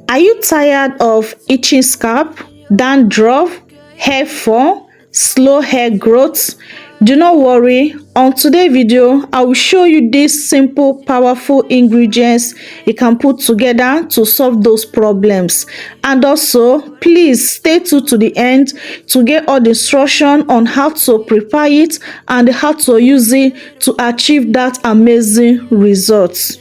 Are you tired of itching scalp, dandruff, hair fall, slow hair growth? Do not worry. On today's video, I will show you these simple, powerful ingredients you can put together to solve those problems. And also, please stay tuned to the end to get all the instruction on how to prepare it and how to use it to achieve that amazing results.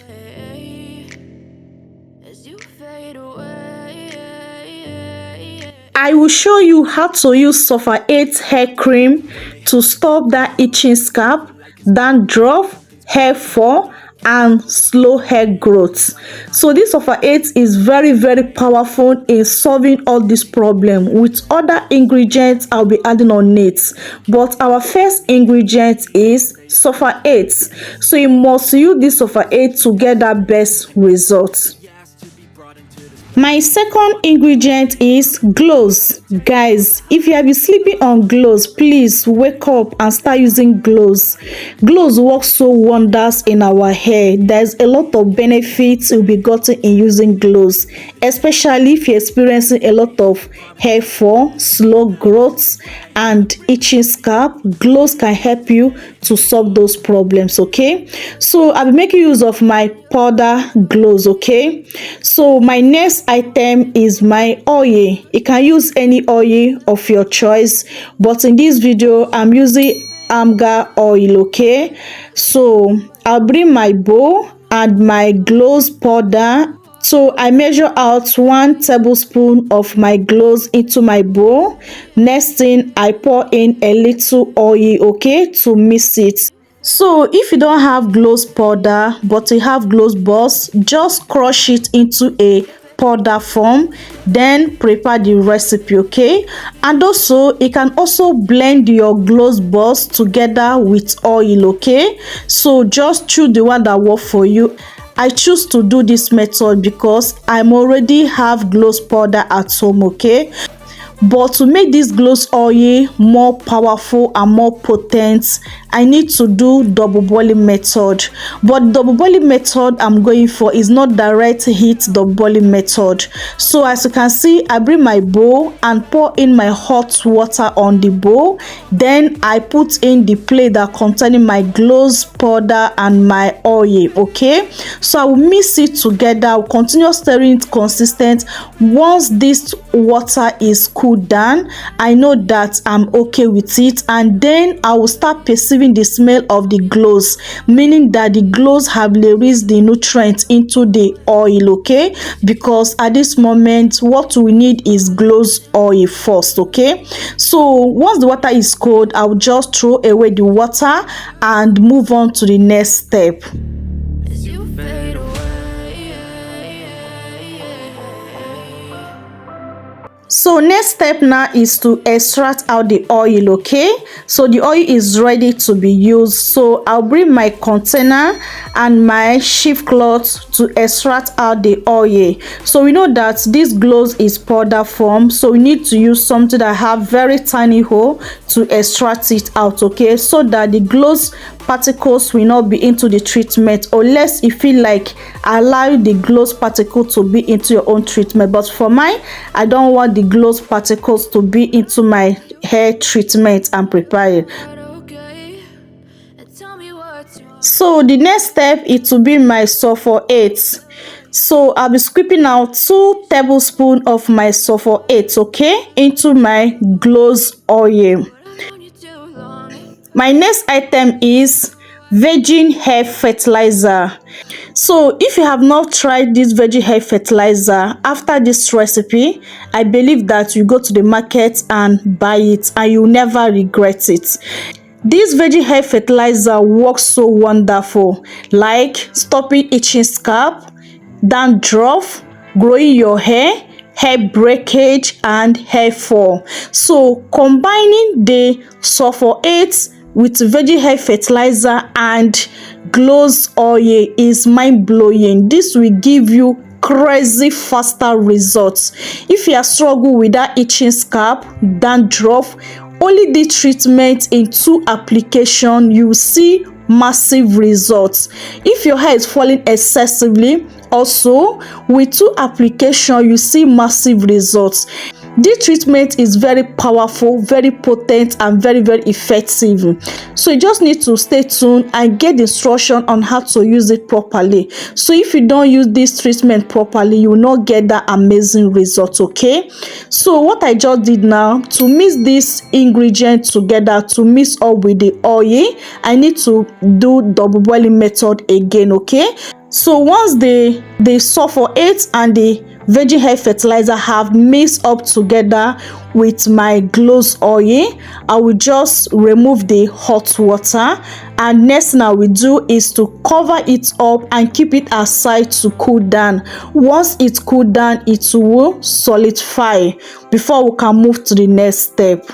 I will show you how to use Sulphur 8 hair cream to stop that itching scalp, dandruff, hair fall, and slow hair growth. So this Sulphur 8 is very powerful in solving all this problem. With other ingredients I'll be adding on it, but our first ingredient is Sulphur 8. So you must use this Sulphur 8 to get that best results. My second ingredient is Cloves. Guys, if you have been sleeping on Cloves, please wake up and start using Cloves. Cloves work so wonders in our hair. There's a lot of benefits you'll be gotten in using Cloves, especially if you're experiencing a lot of hair fall, slow growth, and itching scalp. Cloves can help you to solve those problems. Okay, so I'll be making use of my powder Cloves. Okay, so my next item is my oil. You can use any oil of your choice, but in this video I'm using argan oil. Okay, so I'll bring my bowl and my Cloves powder. So I measure out 1 tablespoon of my Cloves into my bowl. Next thing, I pour in a little oil, okay, to mix it. So if you don't have Cloves powder but you have Cloves balls, just crush it into a powder form, then prepare the recipe. Okay, and also you can also blend your Cloves balls together with oil. Okay, so just choose the one that works for you. I choose to do this method because I'm already have Cloves powder at home. Okay, but to make this Cloves oil more powerful and more potent, I need to do double boiling method. But double boiling method I'm going for is not direct heat double boiling method. So as you can see, I bring my bowl and pour in my hot water on the bowl. Then I put in the plate that containing my Cloves powder and my oil. Okay, so I will mix it together. I will continue stirring it consistent. Once this water is cooled down, I know that I'm okay with it, and then I will start perceiving the smell of the Cloves, meaning that the Cloves have released the nutrients into the oil. Okay, because at this moment what we need is Cloves oil first. Okay, so once the water is cold, I will just throw away the water and move on to the next step. So next step now is to extract out the oil. Okay, so the oil is ready to be used. So I'll bring my container and my sheet cloth to extract out the oil. So we know that this Cloves is powder form, so we need to use something that have very tiny hole to extract it out. Okay, so that the Cloves particles will not be into the treatment, unless you feel like allow the Cloves particle to be into your own treatment. But for mine, I don't want the Cloves particles to be into my hair treatment and preparing. So the next step is to be my Sulphur 8. So I'll be scooping out 2 tablespoons of my Sulphur 8, okay, into my Cloves oil. My next item is virgin hair fertilizer. So if you have not tried this virgin hair fertilizer, after this recipe, I believe that you go to the market and buy it and you'll never regret it. This virgin hair fertilizer works so wonderful, like stopping itching scalp, dandruff, growing your hair, hair breakage, and hair fall. So combining the Sulphur 8 with virgin hair fertilizer and Cloves oil is mind-blowing. This will give you crazy faster results. If you are struggling with that itching scalp, dandruff, only the treatment in 2 applications, you will see massive results. If your hair is falling excessively, Also, with 2 applications, you see massive results. This treatment is very powerful, very potent, and very effective. So you just need to stay tuned and get instruction on how to use it properly. So if you don't use this treatment properly, you will not get that amazing result. Okay, so what I just did now, to mix this ingredient together, to mix up with the oil, I need to do double boiling method again. Okay, so once the sulphur 8 and the virgin hair fertilizer have mixed up together with my Cloves oil, I will just remove the hot water, and next thing I will do is to cover it up and keep it aside to cool down. Once it cool down, it will solidify before we can move to the next step.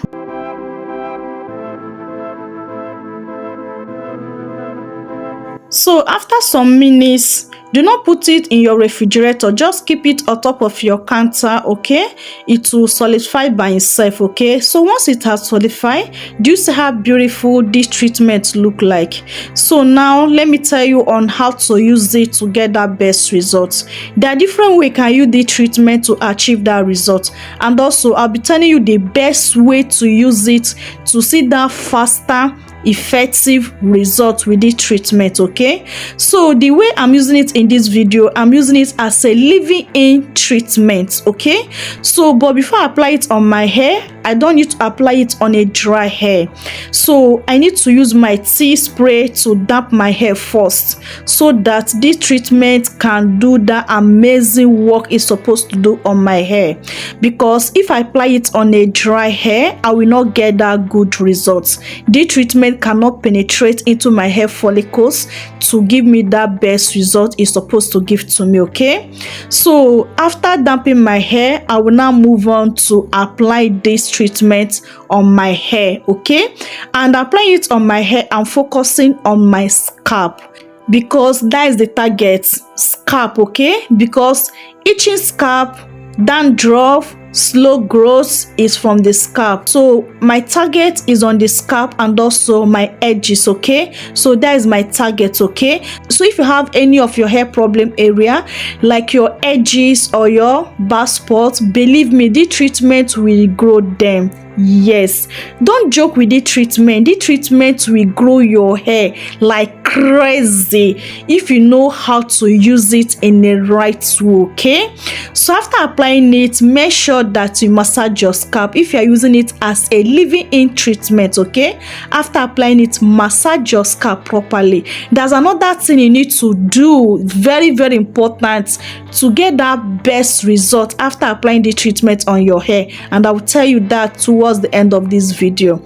So after some minutes, do not put it in your refrigerator, just keep it on top of your counter. Okay, it will solidify by itself. Okay, so once it has solidified, do you see how beautiful this treatment look like? So now let me tell you on how to use it to get that best results. There are different ways you can use the treatment to achieve that result, and also I'll be telling you the best way to use it to see that faster effective result with this treatment. Okay, so the way I'm using it in this video, I'm using it as a leave-in treatment. Okay, so but before I apply it on my hair, I don't need to apply it on a dry hair. So I need to use my tea spray to damp my hair first, so that this treatment can do that amazing work it's supposed to do on my hair. Because if I apply it on a dry hair, I will not get that good results. This treatment cannot penetrate into my hair follicles to give me that best result it's supposed to give to me. Okay, so after damping my hair, I will now move on to apply this treatment on my hair. Okay, and applying it on my hair, I'm focusing on my scalp, because that is the target, scalp. Okay, because itching scalp, dandruff, slow growth is from the scalp, so my target is on the scalp and also my edges. Okay, so that is my target. Okay, so if you have any of your hair problem area, like your edges or your bald spots, believe me, the treatment will grow them. Yes, don't joke with the treatment. The treatment will grow your hair like crazy if you know how to use it in the right way. Okay, so after applying it, make sure that you massage your scalp if you are using it as a leave-in treatment. Okay, after applying it, massage your scalp properly. There's another thing you need to do, very important, to get that best result after applying the treatment on your hair, and I will tell you that towards the end of this video.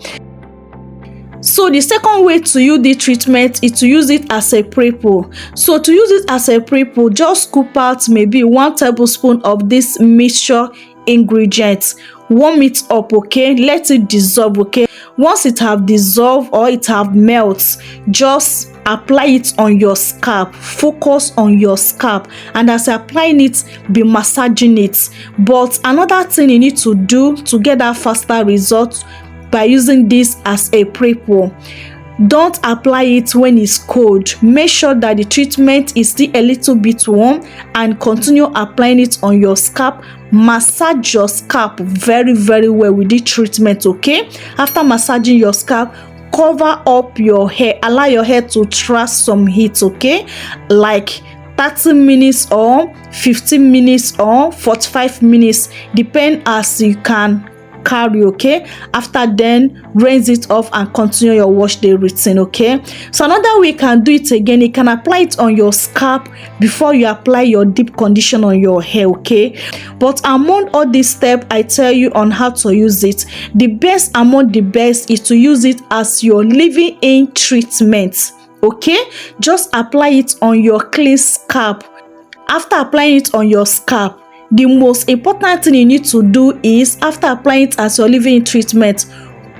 So the second way to use the treatment is to use it as a pre-poo. So to use it as a pre-poo, just scoop out maybe 1 tablespoon of this mixture ingredients, warm it up. Okay, let it dissolve. Okay, once it have dissolved or it have melt, just apply it on your scalp. Focus on your scalp, and as you're applying it, be massaging it. But another thing you need to do to get that faster result by using this as a pre-poo, don't apply it when it's cold. Make sure that the treatment is still a little bit warm and continue applying it on your scalp. Massage your scalp very well with the treatment. Okay, after massaging your scalp, cover up your hair, allow your hair to trust some heat. Okay, like 30 minutes or 15 minutes or 45 minutes, depend as you can carry. Okay, after then rinse it off and continue your wash day routine. Okay, so another way you can do it again, you can apply it on your scalp before you apply your deep condition on your hair. Okay, but among all these steps I tell you on how to use it, the best among the best is to use it as your leave-in treatment. Okay, just apply it on your clean scalp. After applying it on your scalp, the most important thing you need to do is, after applying it as your leave-in treatment,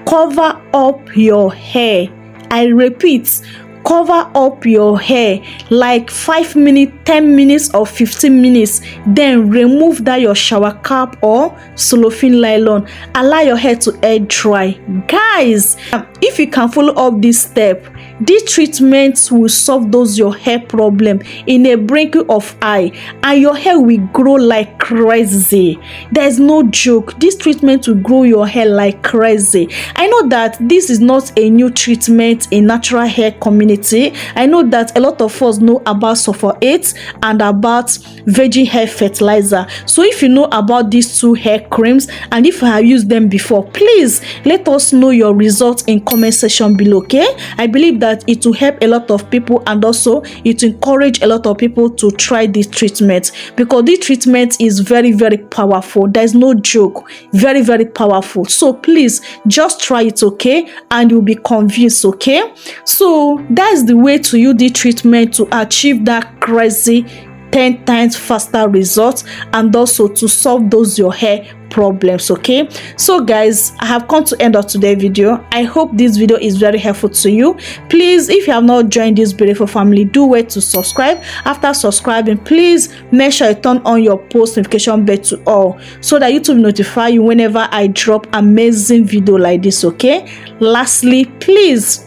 cover up your hair. I repeat, cover up your hair like 5 minutes, 10 minutes or 15 minutes. Then remove that your shower cap or cellophane nylon. Allow your hair to air dry. Guys, if you can follow up this step, This treatment will solve those your hair problem in a blink of eye, and your hair will grow like crazy. There's no joke. This treatment will grow your hair like crazy. I know that this is not a new treatment in natural hair community. I know that a lot of us know about Sulphur 8 and about virgin hair fertilizer. So if you know about these two hair creams and if you have used them before, please let us know your results in comment section below. Okay, I believe that it will help a lot of people, and also it will encourage a lot of people to try this treatment, because this treatment is very, very powerful. There's no joke. Very, very powerful. So please just try it, okay, and you'll be convinced. Okay, so that's the way to use the treatment to achieve that crazy 10 times faster results, and also to solve those your hair problems. Okay, so guys, I have come to end of today's video. I hope this video is very helpful to you. Please, if you have not joined this beautiful family, do wait to subscribe. After subscribing, please make sure you turn on your post notification bell to all, so that YouTube notify you whenever I drop amazing video like this. Okay, lastly, please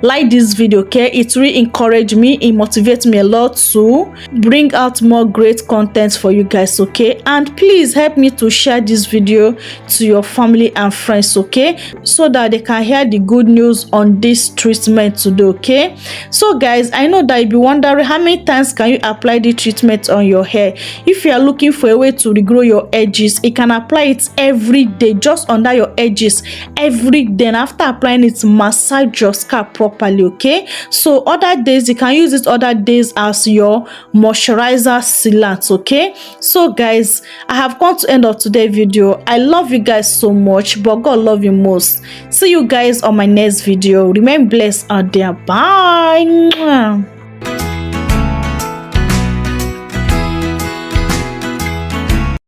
like this video. Okay, it really encourage me, it motivates me a lot to bring out more great content for you guys. Okay, and please help me to share this video to your family and friends, okay, so that they can hear the good news on this treatment today. Okay, so guys, I know that you'll be wondering how many times can you apply the treatment on your hair. If you are looking for a way to regrow your edges, you can apply it every day, just under your edges every day, and after applying it, massage your scalp properly. Okay, so other days you can use it other days as your moisturizer sealant. Okay, so guys, I have come to end of today's video. I love you guys so much, but God love you most. See you guys on my next video. Remain blessed out there. Bye.